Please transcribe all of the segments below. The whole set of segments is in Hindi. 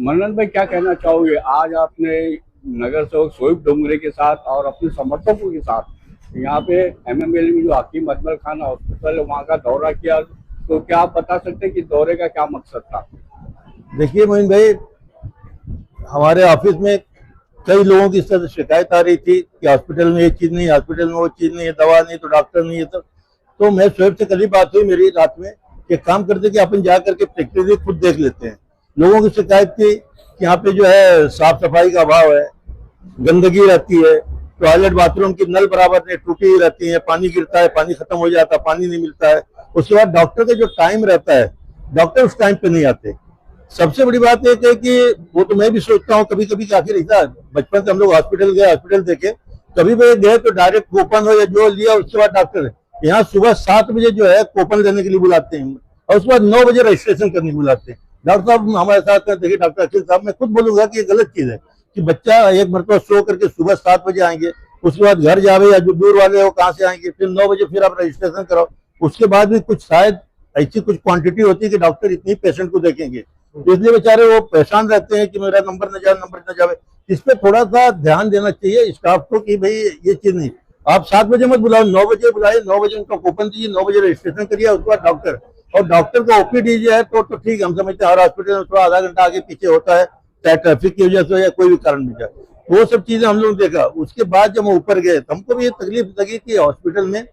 मनन भाई, क्या कहना चाहोगे? आज आपने नगर सेवक शोएब डोंगरे के साथ और अपने समर्थकों के साथ यहाँ पे एमएमएल में जो हकीम अजमल खान हॉस्पिटल है वहाँ का दौरा किया, तो क्या आप बता सकते हैं कि दौरे का क्या मकसद था? देखिए मोइन भाई, हमारे ऑफिस में कई लोगों की इस तरह से शिकायत आ रही थी कि हॉस्पिटल में ये चीज नहीं, हॉस्पिटल में वो चीज नहीं है, दवा नहीं तो डॉक्टर नहीं है। तो मैं शोएब से कल ही बात हुई मेरी रात में कि काम करते कि अपन जा करके प्रैक्टिकली खुद देख लेते हैं। लोगों की शिकायत थी कि यहाँ पे जो है साफ सफाई का अभाव है, गंदगी रहती है, टॉयलेट बाथरूम की नल बराबर नहीं, टूटी ही रहती है, पानी गिरता है, पानी खत्म हो जाता है, पानी नहीं मिलता है। उसके बाद डॉक्टर का जो टाइम रहता है, डॉक्टर उस टाइम पे नहीं आते। सबसे बड़ी बात एक है कि वो तो मैं भी सोचता हूँ कभी कभी कि आखिर ऐसा बचपन से हम लोग हॉस्पिटल गए, हॉस्पिटल देखे, कभी भी गए तो डायरेक्ट कूपन हो या जो लिया उसके बाद डॉक्टर है। यहाँ सुबह 7 बजे जो है कूपन लेने के लिए बुलाते हैं और उसके बाद 9 बजे रजिस्ट्रेशन करने के लिए बुलाते हैं। डॉक्टर साहब हमारे साथ हैं, देखिए डॉक्टर अखिल साहब, मैं खुद बोलूंगा कि ये गलत चीज है कि बच्चा एक मरतबा सो करके सुबह 7 बजे आएंगे, उसके बाद घर जावे या जो दूर वाले हो कहाँ से आएंगे, फिर 9 बजे फिर आप रजिस्ट्रेशन कराओ। उसके बाद भी कुछ शायद ऐसी कुछ क्वांटिटी होती है कि डॉक्टर इतनी पेशेंट को देखेंगे, इसलिए बेचारे वो परेशान रहते हैं कि मेरा नंबर न जाए, नंबर न जाए। इस पे थोड़ा सा ध्यान देना चाहिए स्टाफ को कि भाई ये चीज नहीं, आप 7 बजे मत बुलाओ, 9 बजे बुलाइए, 9 बजे उनका कूपन दीजिए, 9 बजे रजिस्ट्रेशन करिए, उसके बाद डॉक्टर। और डॉक्टर का ओपीडी जो है तो ठीक, हम समझते हैं हर हॉस्पिटल में थोड़ा आधा घंटा आगे पीछे होता है, चाहे ट्रैफिक की वजह से या कोई भी कारण भी जाए, वो सब चीजें हम लोग देखा। उसके बाद जब हम ऊपर गए तो हमको भी ये तकलीफ लगी कि हॉस्पिटल में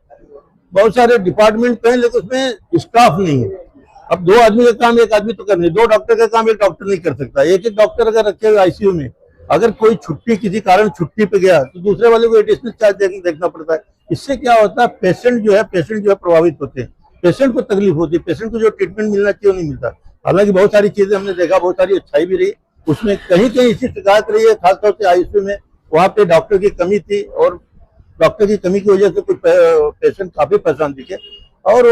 बहुत सारे डिपार्टमेंट हैं लेकिन उसमें स्टाफ नहीं है। अब 2 आदमी का काम एक आदमी तो कर नहीं, 2 डॉक्टर का काम एक डॉक्टर नहीं कर सकता। एक एक डॉक्टर अगर रखे हुए आईसीयू में, अगर कोई छुट्टी किसी कारण छुट्टी पे गया तो दूसरे वाले को एडिशनल चार्ज देखना पड़ता है। इससे क्या होता है, पेशेंट जो है प्रभावित होते हैं, पेशेंट को तकलीफ होती है, पेशेंट को जो ट्रीटमेंट मिलना चाहिए वो नहीं मिलता। हालांकि बहुत सारी चीजें हमने देखा, बहुत सारी अच्छाई भी रही, उसमें कहीं कहीं इसी शिकायत रही है, खासतौर से आईसीयू में वहाँ पे डॉक्टर की कमी थी और डॉक्टर की कमी की वजह से कुछ पेशेंट काफी परेशान दिखे। और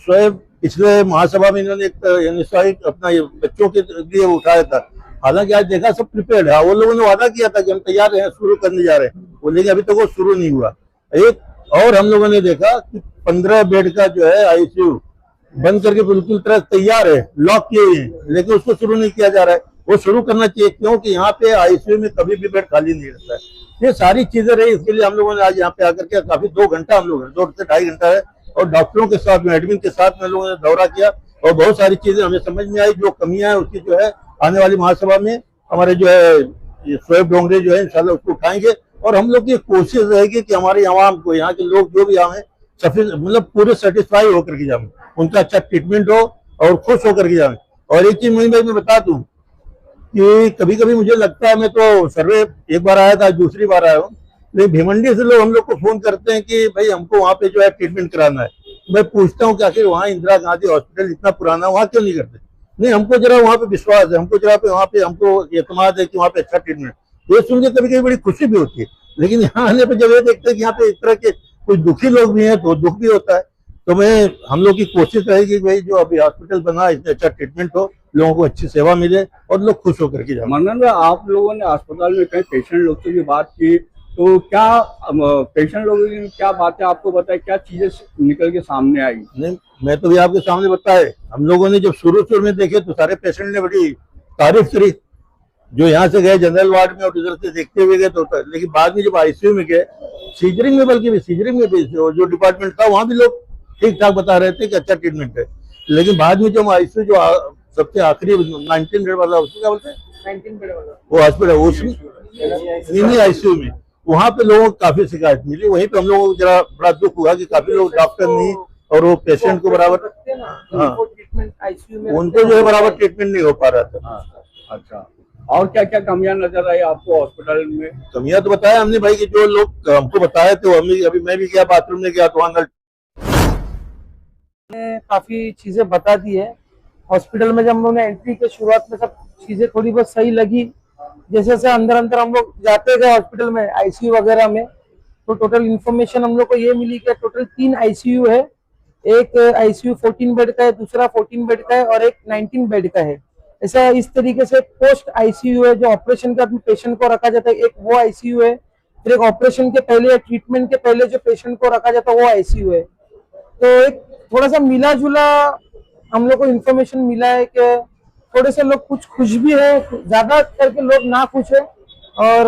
शोएब पिछले महासभा में इन्होंने एक अपना बच्चों के लिए उठाया था। हालांकि आज देखा सब प्रिपेयर्ड है, वो लोगों ने वादा किया था कि हम तैयार हैं, शुरू करने जा रहे हैं, वो लेकिन अभी तक वो शुरू नहीं हुआ। एक और हम लोगों ने देखा कि 15 बेड का जो है आईसीयू बंद करके बिल्कुल तरह तैयार है, लॉक किए हुए हैं, लेकिन उसको शुरू नहीं किया जा रहा है। वो शुरू करना चाहिए क्योंकि यहाँ पे आईसीयू में कभी भी बेड खाली नहीं रहता है। ये सारी चीजें रही, इसके लिए हम लोगों ने आज यहाँ पे आकर के काफी 2 घंटा हम लोग 2 से 2.5 घंटा है और डॉक्टरों के साथ में एडमिन के साथ में लोगों ने दौरा किया और बहुत सारी चीजें हमें समझ में आई। जो कमियां है उसकी जो है आने वाली महासभा में हमारे जो है शोएब डोंगरे जो है इंशाल्लाह उसको उठाएंगे और हम लोग की कोशिश रहेगी कि हमारी आवाम को, यहाँ के लोग जो भी आए मतलब पूरे सेटिस्फाई होकर के जाए, उनका अच्छा ट्रीटमेंट हो और खुश होकर के जाए। और एक चीज मोइन भाई मैं बता दूं कि कभी कभी मुझे लगता है, मैं तो सर्वे एक बार आया था, दूसरी बार आया हूँ, लेकिन भिवंडी से लोग हम लोग को फोन करते हैं कि भाई हमको वहाँ पे जो है ट्रीटमेंट कराना है। मैं पूछता हूँ कि आखिर वहाँ इंदिरा गांधी हॉस्पिटल इतना पुराना, वहाँ क्यों नहीं करते? नहीं, हमको जरा वहाँ पे विश्वास है, हमको जरा पे वहाँ पे हमको एतमाद है कि वहाँ पे अच्छा ट्रीटमेंट। ये सुन के कभी कभी बड़ी खुशी भी होती है, लेकिन यहाँ आने पर जब ये देखते हैं कि यहाँ पे इस तरह के कुछ दुखी लोग भी हैं तो दुख भी होता है। तो हम लोग की कोशिश रहेगी कि भाई जो अभी हॉस्पिटल बना इसमें अच्छा ट्रीटमेंट हो, लोगों को अच्छी सेवा मिले और लोग खुश होकर के जाए। मनन भाई, आप लोगों ने अस्पताल में कई पेशेंट लोग से भी बात की, तो क्या पेशेंट लोगों की क्या बातें आपको बताए, क्या चीजें निकल के सामने आई? नहीं, मैं तो भी आपके सामने बताए, हम लोगों ने जब शुरू में देखे तो सारे पेशेंट ने बड़ी तारीफ करी, जो यहाँ से गए जनरल वार्ड में और उधर से देखते हुए गए तो, लेकिन बाद में जब आईसीयू में गए, सीजरिंग में, बल्कि सीजरिंग में भी जो डिपार्टमेंट था वहाँ भी लोग ठीक ठाक बता रहे थे कि अच्छा ट्रीटमेंट है। लेकिन बाद में जो आईसीयू जो सबसे आखिरी 19 बेड वाला, उसको क्या बोलते हैं, 19 बेड वाला वो हॉस्पिटल, उसमें आईसीयू में वहाँ पे लोगों को काफी शिकायत मिली। वहीं पे हम लोगों को जरा बड़ा दुख हुआ कि काफी लोग डॉक्टर नहीं और वो पेशेंट को बराबर, हाँ, उनको जो है बराबर ट्रीटमेंट नहीं हो पा रहा था। अच्छा, और क्या क्या कमियां नजर आई आपको हॉस्पिटल में? कमियां तो बताया हमने भाई कि जो लोग हमको बताए थे, अभी मैं भी गया बाथरूम में गया तो वहाँ काफी चीजें बता दी है। हॉस्पिटल में जब हम लोगों ने एंट्री के शुरुआत में सब चीजें थोड़ी बहुत सही लगी, जैसे जैसे अंदर हम लोग जाते गए हॉस्पिटल में आईसीयू वगैरह में, तो टोटल इन्फॉर्मेशन हम लोग को ये मिली कि टोटल 3 आईसीयू है। एक आईसीयू 14 बेड का है, दूसरा 14 बेड का है और एक 19 बेड का है। ऐसा इस तरीके से पोस्ट आईसीयू है, जो ऑपरेशन का पेशेंट को रखा जाता है, एक वो आईसीयू है। फिर एक ऑपरेशन के पहले या ट्रीटमेंट के पहले जो पेशेंट को रखा जाता है वो आईसीयू है। तो एक थोड़ा सा मिला जुला हम लोग को इन्फॉर्मेशन मिला है कि थोड़े से लोग कुछ खुश भी है, ज्यादा करके लोग ना खुश है। और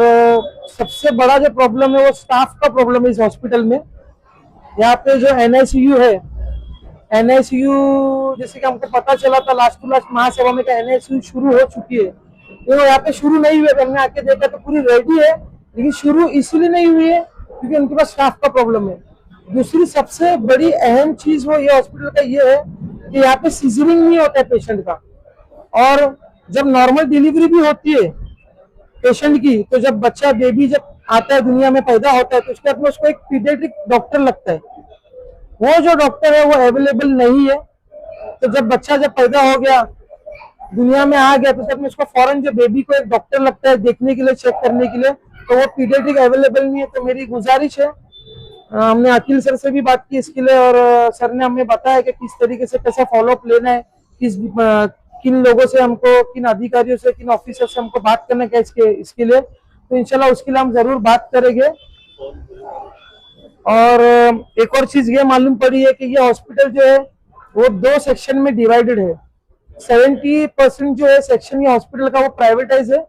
सबसे बड़ा जो प्रॉब्लम है वो स्टाफ का प्रॉब्लम है इस हॉस्पिटल में। यहाँ पे जो NICU है, NICU जैसे कि हमको पता चला था लास्ट टू लास्ट महासभा में NICU शुरू हो चुकी है, तो यहाँ पे शुरू नहीं हुई। हमने आके देखा तो पूरी रेडी है, लेकिन शुरू इसलिए नहीं हुई है क्योंकि उनके पास स्टाफ का प्रॉब्लम है। दूसरी सबसे बड़ी अहम चीज वो ये हॉस्पिटल का ये है कि यहाँ पे सीजरिंग नहीं होता है पेशेंट का। और जब नॉर्मल डिलीवरी भी होती है पेशेंट की, तो जब बच्चा बेबी जब आता है दुनिया में पैदा होता है, तो उसके बाद में उसको एक पीडियाट्रिक डॉक्टर लगता है। वो जो डॉक्टर है वो अवेलेबल नहीं है। तो जब बच्चा जब पैदा हो गया दुनिया में आ गया, तो तब में उसको फौरन जो बेबी को एक डॉक्टर लगता है देखने के लिए, चेक करने के लिए, तो वो पीडियाट्रिक अवेलेबल नहीं है। तो मेरी गुजारिश है, हमने अखिल सर से भी बात की इसके लिए, और सर ने हमें बताया कि किस तरीके से कैसा फॉलोअप लेना है, किन लोगों से हमको, किन अधिकारियों से, किन ऑफिसर से हमको बात करना है इसके लिए। तो इंशाल्लाह उसके लिए हम जरूर बात करेंगे। और एक और चीज ये मालूम पड़ी है कि ये हॉस्पिटल जो है वो 2 सेक्शन में डिवाइडेड है। 70% जो है सेक्शन ये हॉस्पिटल का वो प्राइवेटाइज है।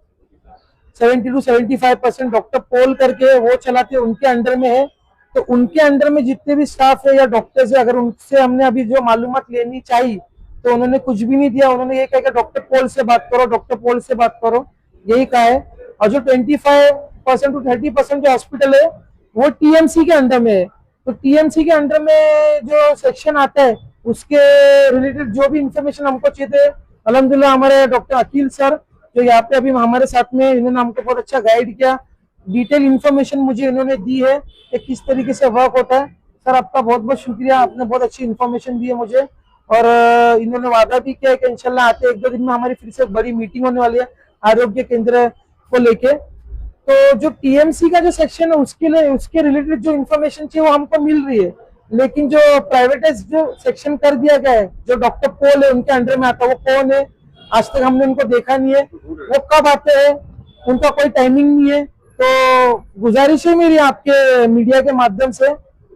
70 to 75% डॉक्टर पोल करके वो चलाते हैं, उनके अंडर में है। तो उनके अंडर में जितने भी स्टाफ है या डॉक्टर्स है, अगर उनसे हमने अभी जो मालूमात लेनी चाहिए तो उन्होंने कुछ भी नहीं दिया। उन्होंने ये कहा कि डॉक्टर पोल से बात करो, डॉक्टर पोल से बात करो, यही कहा है। और जो 25% to 30% जो हॉस्पिटल है वो TMC के अंडर में है। तो TMC के अंडर में जो सेक्शन आता है उसके रिलेटेड जो भी इंफॉर्मेशन हमको चाहिए थे, अल्हम्दुलिल्लाह हमारे डॉक्टर अखिल सर जो यहाँ पे अभी हमारे साथ में, इन्होंने हमको बहुत अच्छा गाइड किया। डिटेल इंफॉर्मेशन मुझे इन्होंने दी है कि किस तरीके से वर्क होता है। सर आपका बहुत बहुत शुक्रिया, आपने बहुत अच्छी इंफॉर्मेशन दी है मुझे। और इन्होंने वादा भी किया है कि इंशाल्लाह आते 1-2 दिन में हमारी फिर से बड़ी मीटिंग होने वाली है आरोग्य केंद्र को लेके। तो जो TMC का जो सेक्शन है उसके लिए, उसके रिलेटेड जो इन्फॉर्मेशन चाहिए वो हमको मिल रही है, लेकिन जो प्राइवेटाइज जो सेक्शन कर दिया गया है, जो डॉक्टर पोल है उनके अंडर में आता है, वो कौन है आज तक हमने उनको देखा नहीं है, वो कब आते हैं, उनका कोई टाइमिंग नहीं है। तो गुजारिश है मेरी आपके मीडिया के माध्यम से,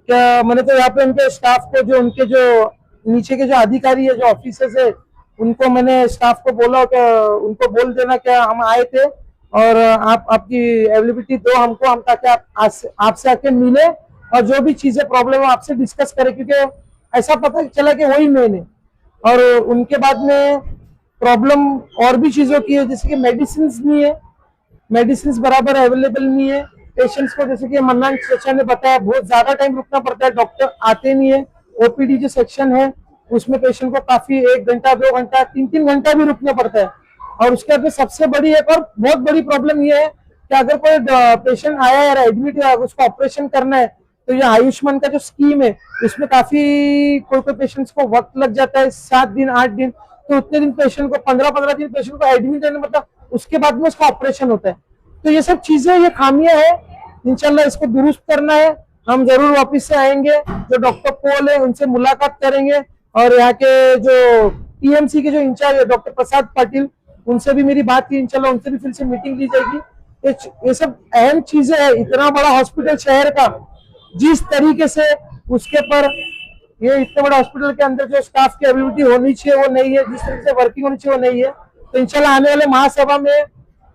क्या मैंने तो यहाँ पे उनके स्टाफ को, जो उनके जो नीचे के जो अधिकारी है, जो ऑफिसर्स है, उनको मैंने स्टाफ को बोला कि उनको बोल देना क्या हम आए थे और आप आपकी अवेलेबिलिटी दो हमको, हम ताकि आपसे आके मिले और जो भी चीजें प्रॉब्लम है आपसे डिस्कस करें, क्योंकि ऐसा पता चला कि वही मेन है। और उनके बाद में प्रॉब्लम और भी चीजों की है, जैसे कि मेडिसिन नहीं है, मेडिसिन बराबर अवेलेबल नहीं है पेशेंट्स को। जैसे कि मन्नान चाचा ने बताया बहुत ज्यादा टाइम रुकना पड़ता है, डॉक्टर आते नहीं है। OPD जो सेक्शन है उसमें पेशेंट को काफी 1 घंटा 2 घंटा 3-3 घंटा भी रुकना पड़ता है। और उसके बाद सबसे बड़ी एक और बहुत बड़ी प्रॉब्लम ये है कि अगर कोई पेशेंट आया है एडमिट है, उसको ऑपरेशन करना है, तो ये आयुष्मान का जो स्कीम है उसमें काफी कोई पेशेंट्स को वक्त लग जाता है, 7 दिन 8 दिन। तो उतने दिन पेशेंट को 15-15 दिन पेशेंट को एडमिट रहना, मतलब उसके बाद में उसका ऑपरेशन होता है। तो ये सब चीजें, ये खामियां है, इंशाल्लाह इसको दुरुस्त करना है। हम जरूर वापिस से आएंगे, जो डॉक्टर पोल है उनसे मुलाकात करेंगे, और यहाँ के जो TMC के जो इंचार्ज है डॉक्टर प्रसाद पाटिल, उनसे भी मेरी बात की, इंशाल्लाह उनसे भी फिर से मीटिंग ली जाएगी। ये सब अहम चीजें है। इतना बड़ा हॉस्पिटल शहर का, जिस तरीके से उसके पर ये इतने बड़े हॉस्पिटल के अंदर जो स्टाफ की एबिलिटी होनी चाहिए वो नहीं है, जिस तरीके से वर्किंग होनी चाहिए वो नहीं है। तो इंशाल्लाह आने वाले महासभा में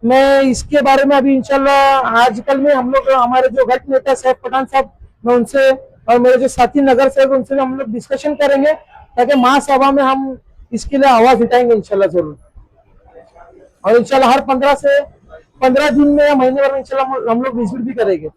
मैं इसके बारे में अभी इंशाल्लाह आजकल में हम लोग, हमारे जो गठ नेता सैफ पठान साहब, मैं उनसे और मेरे जो साथी नगर सेवक उनसे हम लोग डिस्कशन करेंगे, ताकि महासभा में हम इसके लिए आवाज उठाएंगे इंशाल्लाह जरूर। और इंशाल्लाह हर 15 दिन में या महीने भर में इंशाल्लाह हम लोग विजिट भी करेंगे।